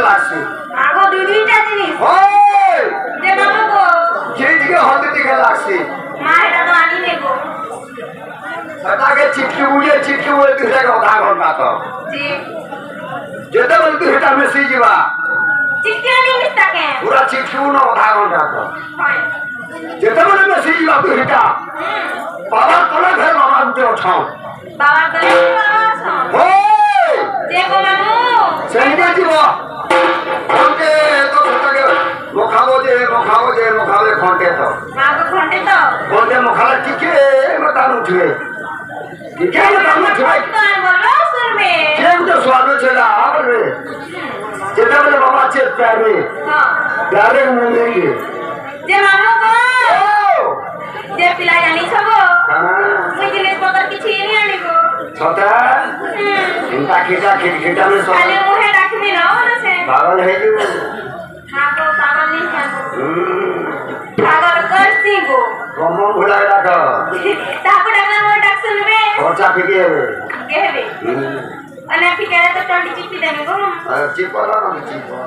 লাগছে আগো দুইটা জিনিস ওই যে বাবু গো যেদিকে হতে দিকে লাগছে মা এটা তো আনি নেবো সেটাকে চিটকি বলে তুই অধা ঘন্টা তো জি যেতে বলে তুই সেটা মিশি যাবা চিঠি আনি মিস্তাকে পুরা চিটকি না অধা ঘন্টা তো হয় যেতে বলে মিশি যাবা তুই সেটা বাবার তোলা ঘর বাবা উঠে ওঠাও বাবার গলে বাবা আছো ওই যে গো বাবু সেদিকে দিব ঘন্টে তো সেটাকে মুখাবে ঘন্টে তো আগো ঘন্টে তো ঘন্টে মুখালে টিকে মতান উঠবে টিকে মতান উঠবে তো আর বলবো শুনবে কেউ তো স্বাদ ছেড়া বলবে যেটা বলে বাবা চেত প্যারে হ্যাঁ প্যারে মুখে যে বাবু গো যে পিলা জানিছ গো মুই জিনিসপত্র কিছু এনে আনিব ছটা চিন্তা খিটা আমি সব খালি মুহে রাখবি না সে পাগল হয়ে যাব আগো পাগল নেই পাগল করছি গো কম ভুলাই রাখ তারপরে আমার মোর ডাক শুনবে খরচা ফিকে হবে কে হবে মানে ফিকারে তো টন্টি চিপি দেবে গো চিপা না চিপা